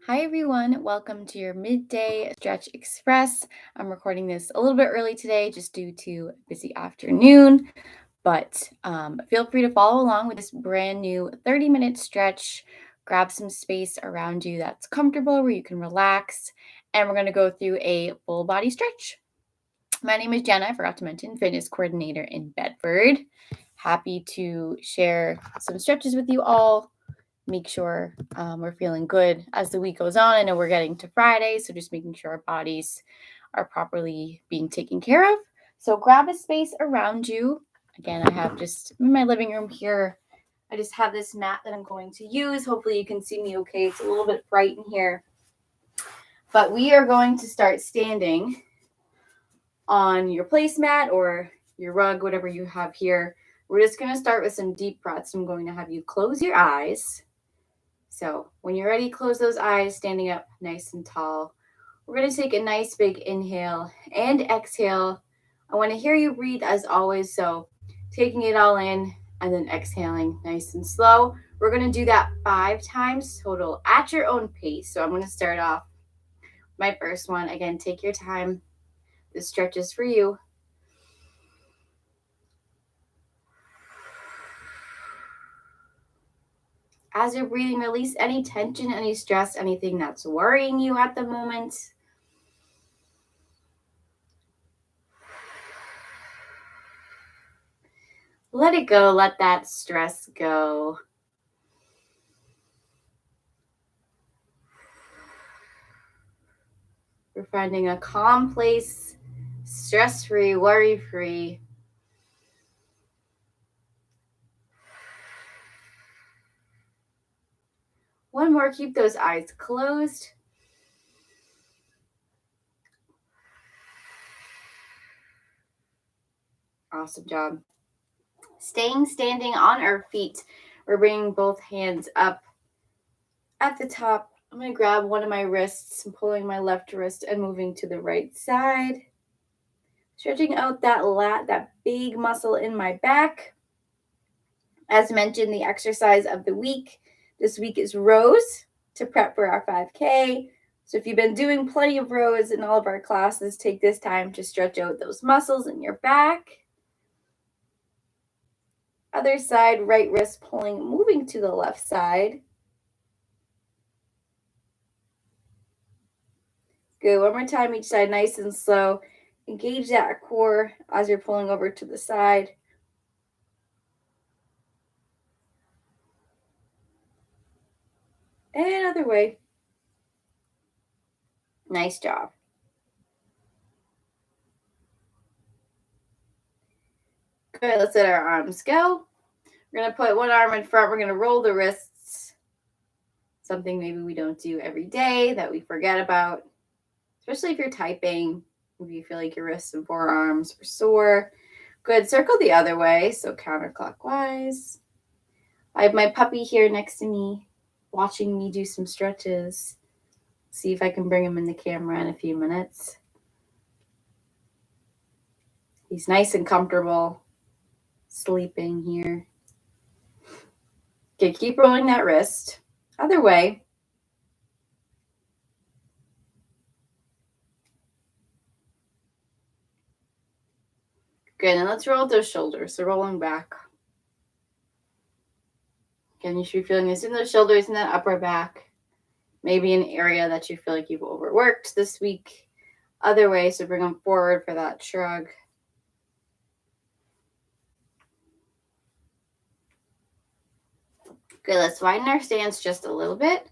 Hi, everyone. Welcome to your Midday Stretch Express. I'm recording this a little bit early today just due to a busy afternoon, but feel free to follow along with this brand new 30-minute stretch. Grab some space around you that's comfortable where you can relax, and we're going to go through a full body stretch. My name is Jenna. I forgot to mention, fitness coordinator in Bedford. Happy to share some stretches with you all. Make sure we're feeling good as the week goes on. I know we're getting to Friday, so just making sure our bodies are properly being taken care of. So grab a space around you. Again, I have just in my living room here, I just have this mat that I'm going to use. Hopefully you can see me okay. It's a little bit bright in here. But we are going to start standing on your placemat or your rug, whatever you have here. We're just going to start with some deep breaths. I'm going to have you close your eyes. So when you're ready, close those eyes, standing up nice and tall. We're going to take a nice big inhale and exhale. I want to hear you breathe as always. So taking it all in and then exhaling nice and slow. We're going to do that 5 times total at your own pace. So I'm going to start off my first one. Again, take your time. This stretch is for you. As you're breathing, release any tension, any stress, anything that's worrying you at the moment. Let it go. Let that stress go. We're finding a calm place, stress-free, worry-free. One more. Keep those eyes closed. Awesome job. Staying standing on our feet. We're bringing both hands up at the top. I'm going to grab one of my wrists and pulling my left wrist and moving to the right side. Stretching out that lat, that big muscle in my back. As mentioned, the exercise of the week this week is rows to prep for our 5K. So if you've been doing plenty of rows in all of our classes, take this time to stretch out those muscles in your back. Other side, right wrist pulling, moving to the left side. Good. One more time each side, nice and slow. Engage that core as you're pulling over to the side. And other way. Nice job. Good. Let's let our arms go. We're going to put one arm in front. We're going to roll the wrists. Something maybe we don't do every day that we forget about, especially if you're typing, if you feel like your wrists and forearms are sore. Good. Circle the other way, so counterclockwise. I have my puppy here next to me watching me do some stretches. See if I can bring him in the camera in a few minutes. He's nice and comfortable sleeping here. Okay, keep rolling that wrist. Other way. Good, and let's roll those shoulders. So rolling back. Again, you should be feeling this in those shoulders and that upper back. Maybe an area that you feel like you've overworked this week. Other way, so bring them forward for that shrug. Good, let's widen our stance just a little bit.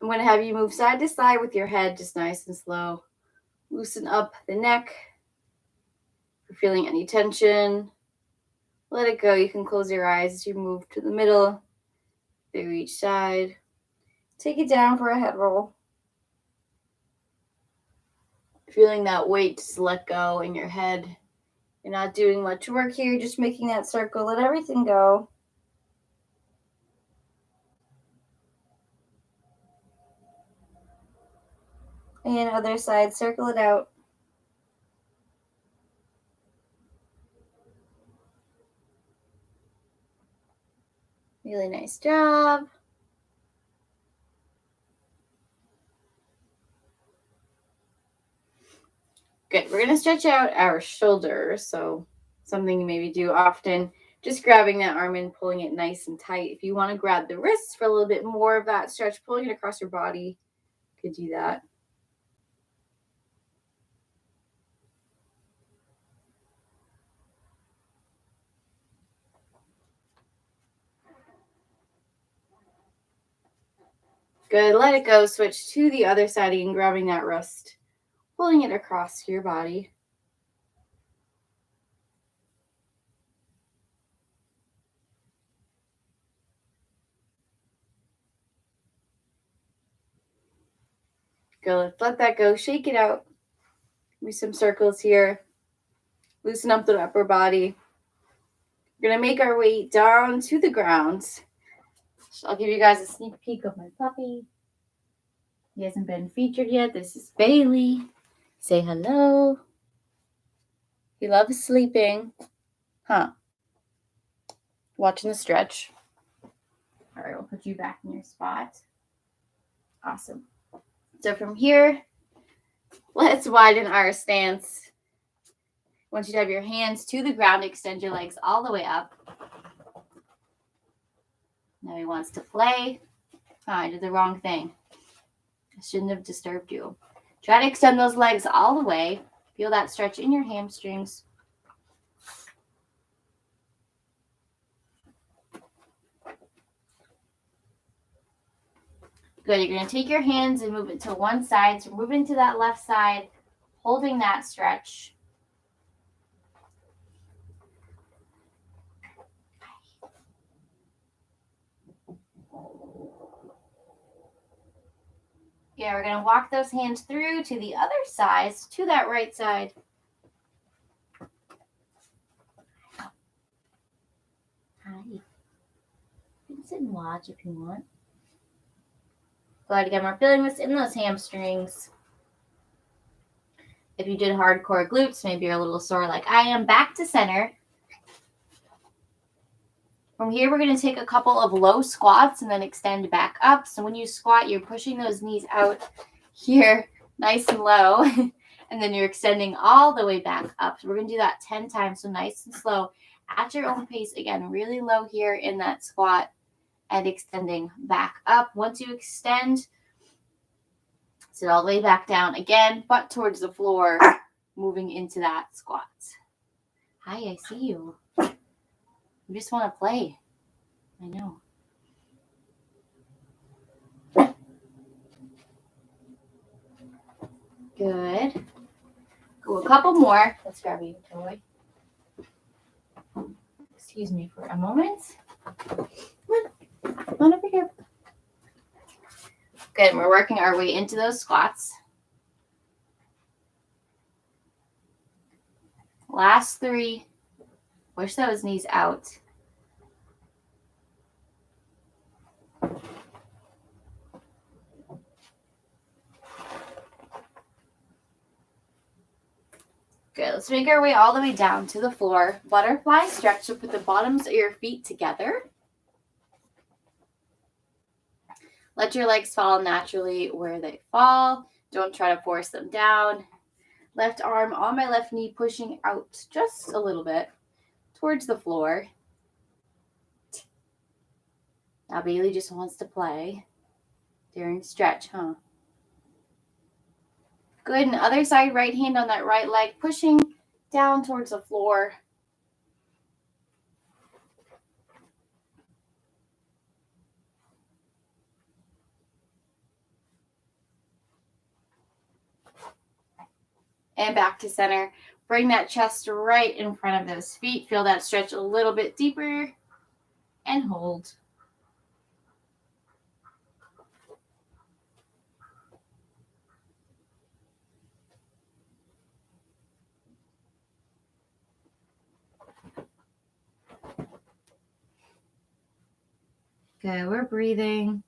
I'm going to have you move side to side with your head, just nice and slow. Loosen up the neck. If you're feeling any tension, let it go. You can close your eyes as you move to the middle, through each side. Take it down for a head roll. Feeling that weight just let go in your head. You're not doing much work here, you're just making that circle. Let everything go. And other side, circle it out. Really nice job. Good. We're going to stretch out our shoulders. So something you maybe do often, just grabbing that arm and pulling it nice and tight. If you want to grab the wrists for a little bit more of that stretch, pulling it across your body, you could do that. Good. Let it go. Switch to the other side again, grabbing that wrist, pulling it across your body. Good. Let that go. Shake it out. Do some circles here. Loosen up the upper body. We're going to make our way down to the ground. So I'll give you guys a sneak peek of my puppy. He hasn't been featured yet. This is Bailey. Say hello. He loves sleeping. Huh. Watching the stretch. All right, we'll put you back in your spot. Awesome. So from here, let's widen our stance. I want you to have your hands to the ground. Extend your legs all the way up. Now he wants to play. Oh, I did the wrong thing. I shouldn't have disturbed you. Try to extend those legs all the way. Feel that stretch in your hamstrings. Good. You're going to take your hands and move it to one side. So moving to that left side, holding that stretch. Yeah, we're going to walk those hands through to the other side, to that right side. Hi. You can sit and watch if you want. Glad again, we're feeling this in those hamstrings. If you did hardcore glutes, maybe you're a little sore like I am. Back to center. From here, we're going to take a couple of low squats and then extend back up. So when you squat, you're pushing those knees out here nice and low. And then you're extending all the way back up. So we're going to do that 10 times. So nice and slow at your own pace. Again, really low here in that squat and extending back up. Once you extend, sit all the way back down again, butt towards the floor, moving into that squat. Hi, I see you. You just want to play. I know. Good. Go a couple more. Let's grab you a toy. Excuse me for a moment. Come on over here. Good. We're working our way into those squats. Last 3. Push those knees out. Good. Let's make our way all the way down to the floor. Butterfly stretch. So put the bottoms of your feet together. Let your legs fall naturally where they fall. Don't try to force them down. Left arm on my left knee, pushing out just a little bit towards the floor. Now Bailey just wants to play during stretch, huh? Good. And other side, right hand on that right leg, pushing down towards the floor. And back to center. Bring that chest right in front of those feet. Feel that stretch a little bit deeper and hold. Good. We're breathing.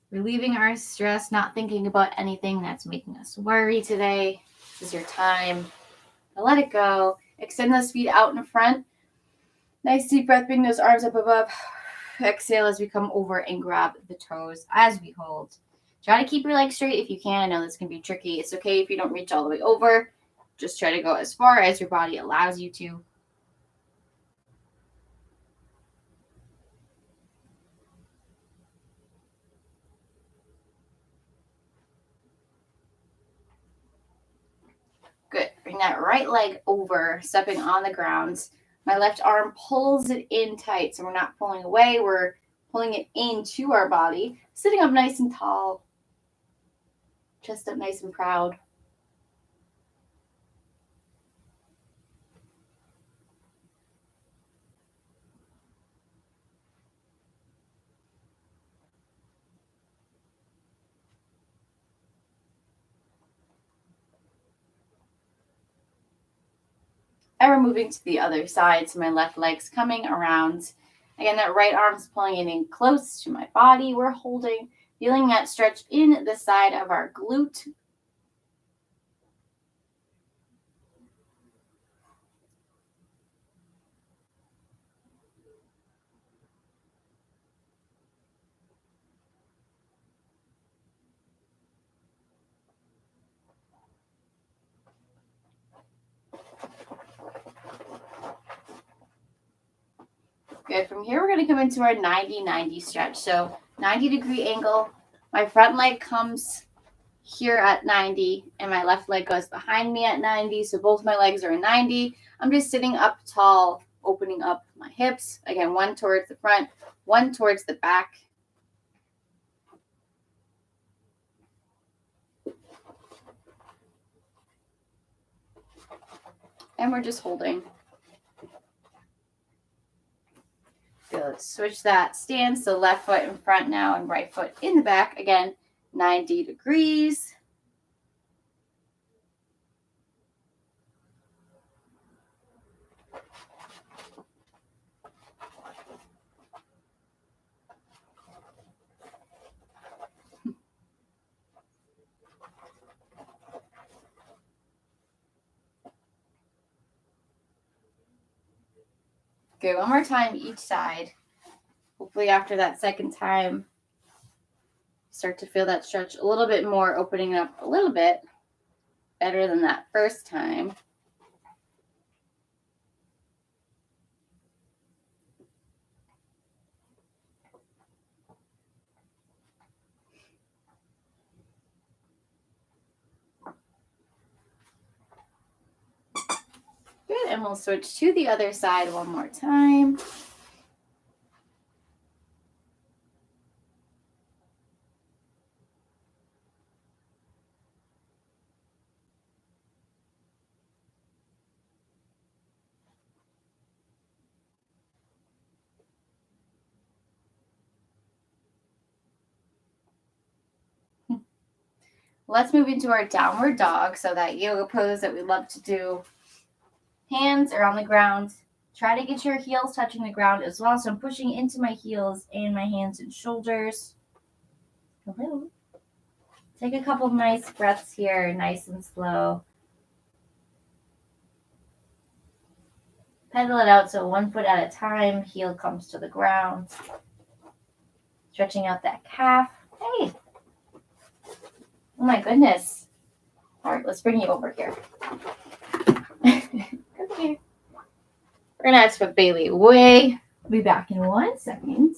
Relieving our stress, not thinking about anything that's making us worry today. This is your time to let it go. Extend those feet out in front. Nice deep breath. Bring those arms up above. Exhale as we come over and grab the toes as we hold. Try to keep your legs straight if you can. I know this can be tricky. It's okay if you don't reach all the way over. Just try to go as far as your body allows you to. Good. Bring that right leg over, stepping on the ground. My left arm pulls it in tight, so we're not pulling away. We're pulling it into our body. Sitting up nice and tall. Chest up nice and proud. And we're moving to the other side, so my left leg's coming around. Again, that right arm's pulling it in close to my body. We're holding, feeling that stretch in the side of our glute. Good. From here, we're going to come into our 90-90 stretch. So 90-degree angle. My front leg comes here at 90, and my left leg goes behind me at 90. So both my legs are in 90. I'm just sitting up tall, opening up my hips. Again, one towards the front, one towards the back. And we're just holding. Good. Let's switch that stance. So left foot in front now and right foot in the back. Again, 90 degrees. Good. One more time each side. Hopefully after that second time, start to feel that stretch a little bit more, opening up a little bit better than that first time. Good. And we'll switch to the other side one more time. Let's move into our downward dog. So that yoga pose that we love to do. Hands are on the ground. Try to get your heels touching the ground as well. So I'm pushing into my heels and my hands and shoulders. Hello. Take a couple of nice breaths here, nice and slow. Pedal it out so 1 foot at a time. Heel comes to the ground. Stretching out that calf. Hey. Oh my goodness. All right, let's bring you over here. Come here. We're going to have to put Bailey away. I'll be back in 1 second.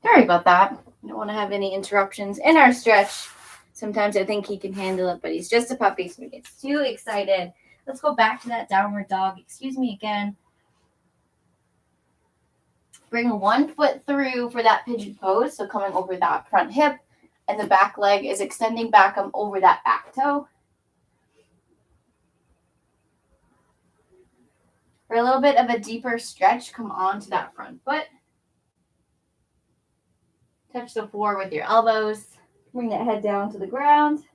Sorry about that. I don't want to have any interruptions in our stretch. Sometimes I think he can handle it, but he's just a puppy, so he gets too excited. Let's go back to that downward dog. Excuse me again. Bring 1 foot through for that pigeon pose, so coming over that front hip, and the back leg is extending back over that back toe. For a little bit of a deeper stretch, come on to that front foot. Touch the floor with your elbows. Bring that head down to the ground.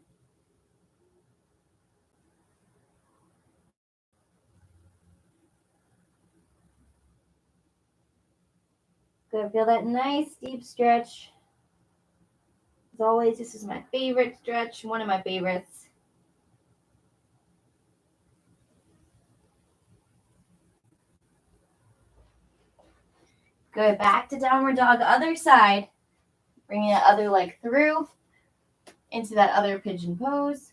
Good. Feel that nice deep stretch. As always, this is my favorite stretch, one of my favorites. Good, back to downward dog, other side. Bringing that other leg through into that other pigeon pose.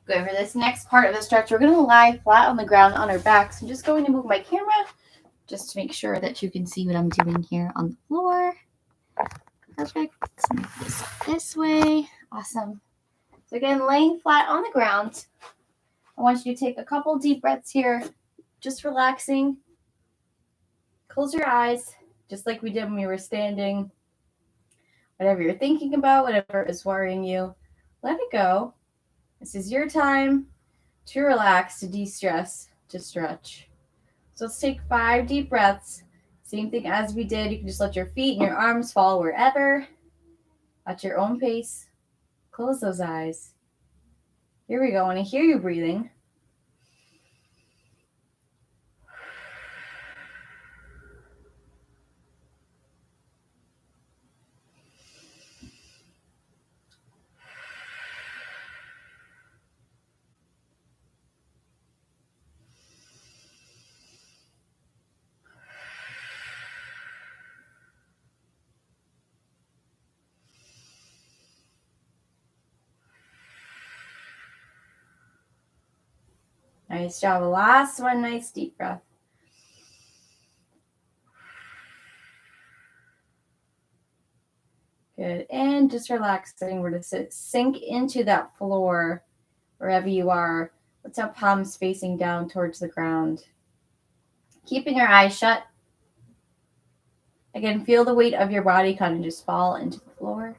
Good, for this next part of the stretch, we're going to lie flat on the ground on our backs. I'm just going to move my camera just to make sure that you can see what I'm doing here on the floor. Perfect. Let's move this way. Awesome. So again, laying flat on the ground. I want you to take a couple deep breaths here, just relaxing. Close your eyes, just like we did when we were standing. Whatever you're thinking about, whatever is worrying you, let it go. This is your time to relax, to de-stress, to stretch. So let's take 5 deep breaths. Same thing as we did. You can just let your feet and your arms fall wherever at your own pace. Close those eyes. Here we go. I want to hear you breathing. Nice job. Last one, nice deep breath. Good. And just relaxing. We're to sink into that floor wherever you are. Let's have palms facing down towards the ground. Keeping your eyes shut. Again, feel the weight of your body kind of just fall into the floor.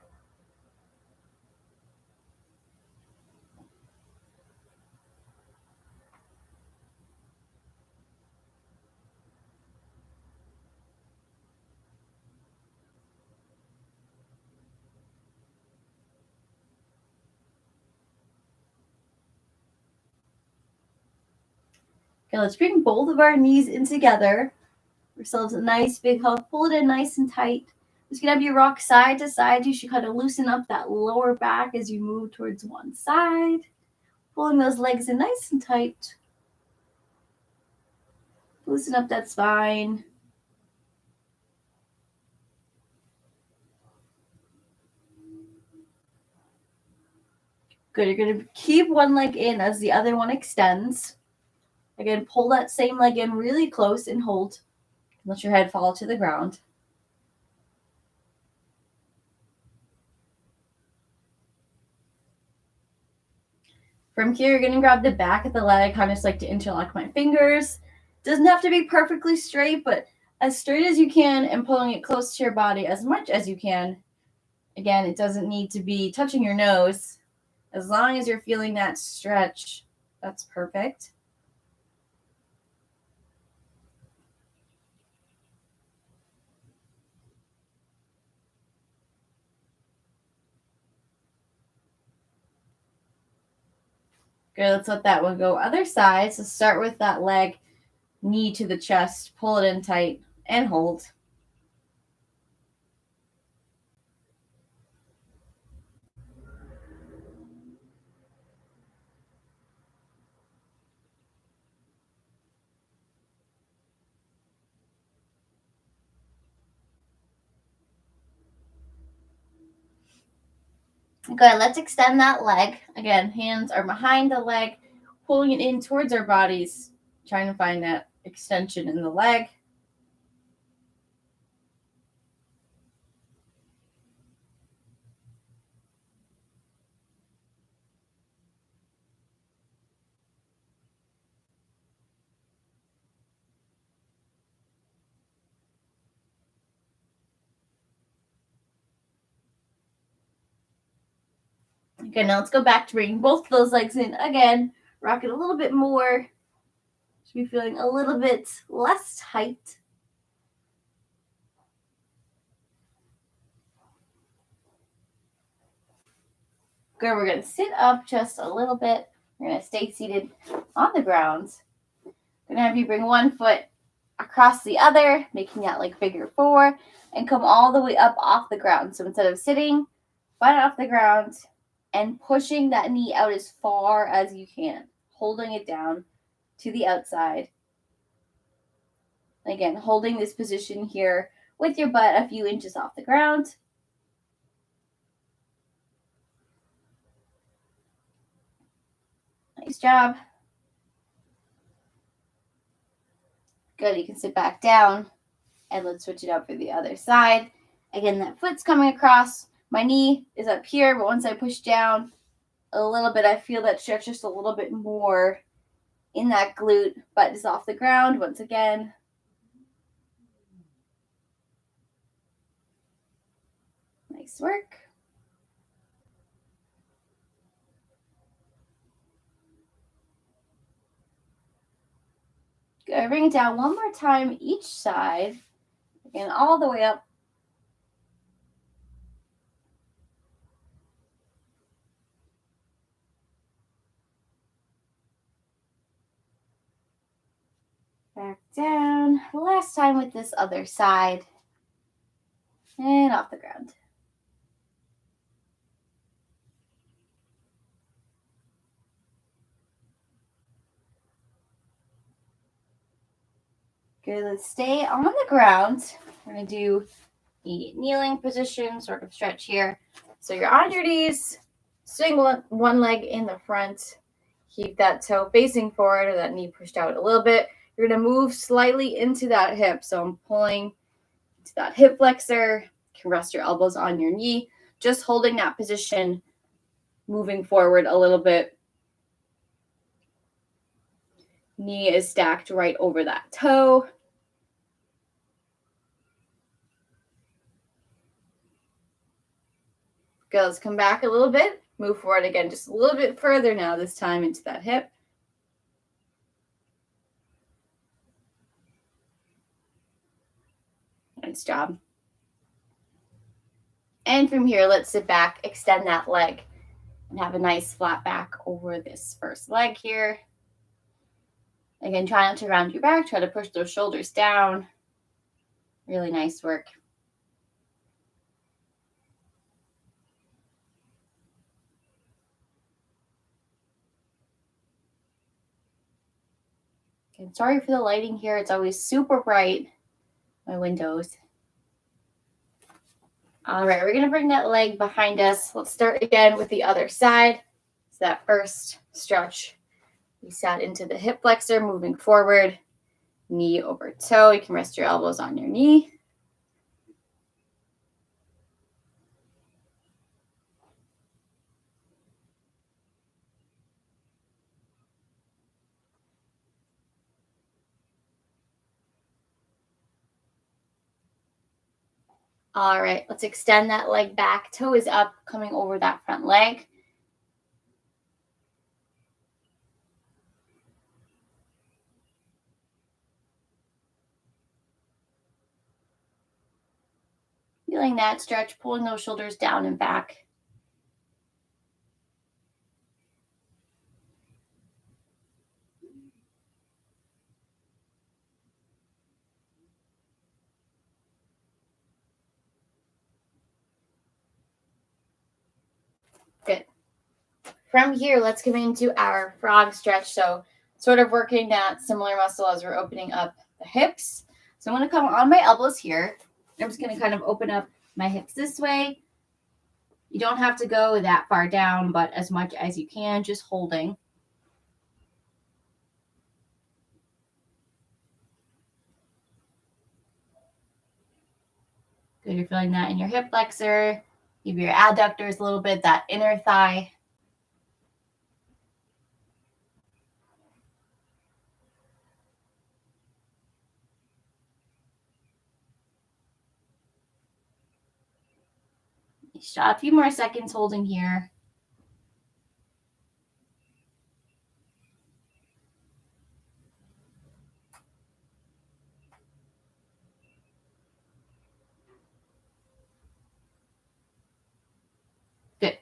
Okay, let's bring both of our knees in together. Ourselves a nice big hug. Pull it in nice and tight. Just gonna have you rock side to side. You should kind of loosen up that lower back as you move towards one side. Pulling those legs in nice and tight. Loosen up that spine. Good. You're going to keep one leg in as the other one extends. Again, pull that same leg in really close and hold. Let your head fall to the ground. From here, you're going to grab the back of the leg. I just like to interlock my fingers. Doesn't have to be perfectly straight, but as straight as you can and pulling it close to your body as much as you can. Again, it doesn't need to be touching your nose. As long as you're feeling that stretch, that's perfect. Good, let's let that one go. Other side, so start with that leg, knee to the chest, pull it in tight, and hold. Good, let's extend that leg. Again, hands are behind the leg, pulling it in towards our bodies, trying to find that extension in the leg. Okay, now let's go back to bringing both of those legs in again. Rock it a little bit more. Should be feeling a little bit less tight. Good, we're gonna sit up just a little bit. We're gonna stay seated on the ground. I'm gonna have you bring one foot across the other, making that like figure four, and come all the way up off the ground. So instead of sitting, butt off the ground and pushing that knee out as far as you can, holding it down to the outside. Again, holding this position here with your butt a few inches off the ground. Nice job. Good, you can sit back down and let's switch it up for the other side. Again, that foot's coming across. My knee is up here, but once I push down a little bit, I feel that stretch just a little bit more in that glute. Butt is off the ground once again. Nice work. Good. Bring it down one more time each side. Again, all the way up. Back down. Last time with this other side. And off the ground. Good. Let's stay on the ground. We're going to do a kneeling position, sort of stretch here. So you're on your knees. Swing one leg in the front. Keep that toe facing forward or that knee pushed out a little bit. You're going to move slightly into that hip. So I'm pulling to that hip flexor. You can rest your elbows on your knee. Just holding that position, moving forward a little bit. Knee is stacked right over that toe. Good, let's come back a little bit. Move forward again, just a little bit further now, this time into that hip. Nice job. And from here, let's sit back, extend that leg, and have a nice flat back over this first leg here. Again, try not to round your back. Try to push those shoulders down. Really nice work. Okay, sorry for the lighting here. It's always super bright. My windows. All right, we're going to bring that leg behind us. Let's start again with the other side. So that first stretch, we sat into the hip flexor, moving forward, knee over toe. You can rest your elbows on your knee. All right, let's extend that leg back. Toe is up, coming over that front leg. Feeling that stretch, pulling those shoulders down and back. Good. From here, let's come into our frog stretch. So sort of working that similar muscle as we're opening up the hips. So I'm going to come on my elbows here. I'm just going to kind of open up my hips this way. You don't have to go that far down, but as much as you can, just holding. Good, you're feeling that in your hip flexor, maybe your adductors a little bit, that inner thigh. Nice job. A few more seconds holding here. Good.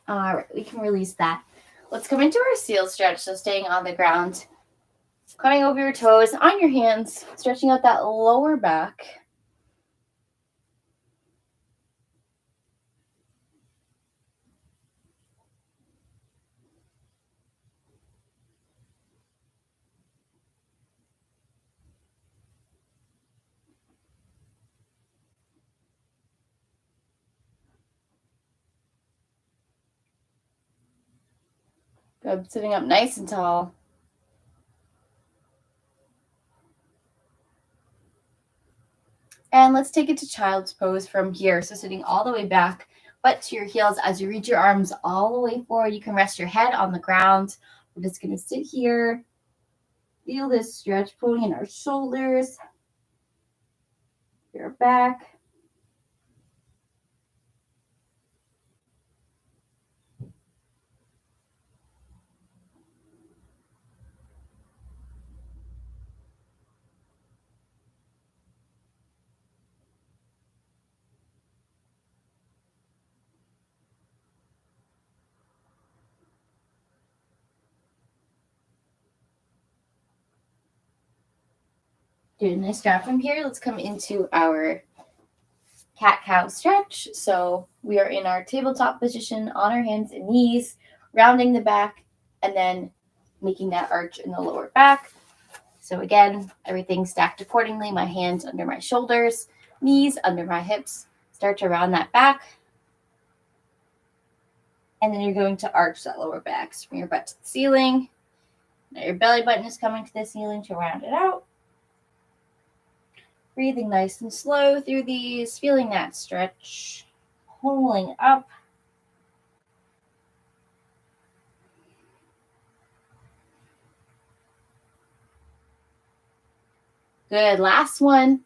All right, we can release that. Let's come into our seal stretch. So staying on the ground, coming over your toes, on your hands, stretching out that lower back. Good, sitting up nice and tall. And let's take it to child's pose from here. So sitting all the way back, butt to your heels as you reach your arms all the way forward. You can rest your head on the ground. We're just going to sit here, feel this stretch, pulling in our shoulders, your back. Doing a nice job from here. Let's come into our cat-cow stretch. So we are in our tabletop position on our hands and knees, rounding the back, and then making that arch in the lower back. So again, everything stacked accordingly. My hands under my shoulders, knees under my hips. Start to round that back. And then you're going to arch that lower back. So from your butt to the ceiling. Now your belly button is coming to the ceiling to round it out. Breathing nice and slow through these, feeling that stretch, pulling up. Good, last one.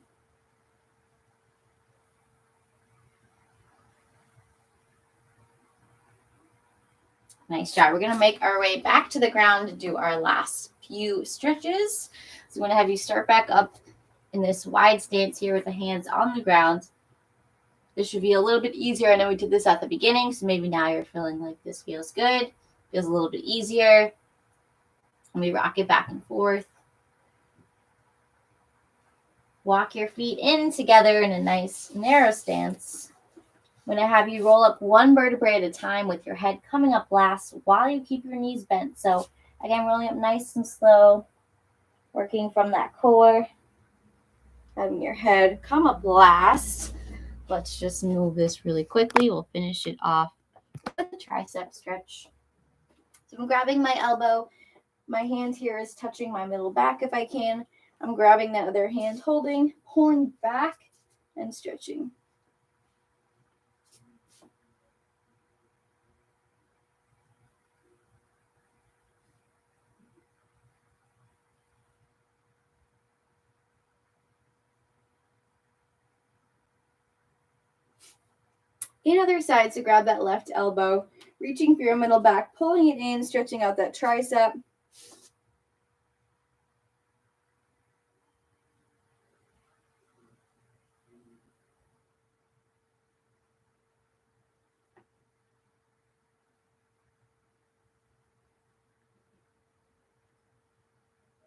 Nice job. We're going to make our way back to the ground to do our last few stretches. So I'm going to have you start back up in this wide stance here with the hands on the ground. This should be a little bit easier. I know we did this at the beginning, so maybe now you're feeling like this feels good. Feels a little bit easier. And we rock it back and forth. Walk your feet in together in a nice narrow stance. I'm going to have you roll up one vertebrae at a time with your head coming up last while you keep your knees bent. So again, rolling up nice and slow, working from that core, having your head come up last. Let's just move this really quickly. We'll finish it off with the tricep stretch. So I'm grabbing my elbow. My hand here is touching my middle back if I can. I'm grabbing that other hand, holding, pulling back, and stretching. In other side, so grab that left elbow, reaching for your middle back, pulling it in, stretching out that tricep.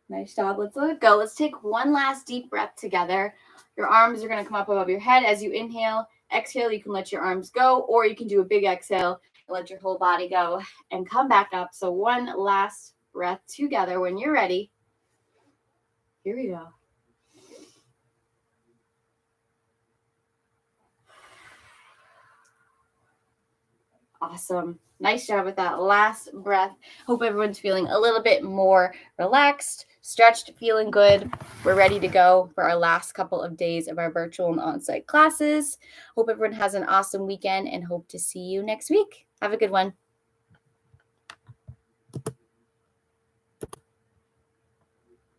Nice job. Let's let it go. Let's take one last deep breath together. Your arms are going to come up above your head as you inhale. Exhale, you can let your arms go, or you can do a big exhale and let your whole body go and come back up. So one last breath together when you're ready. Here we go. Awesome. Nice job with that last breath. Hope everyone's feeling a little bit more relaxed, stretched, feeling good. We're ready to go for our last couple of days of our virtual and on-site classes. Hope everyone has an awesome weekend and hope to see you next week. Have a good one.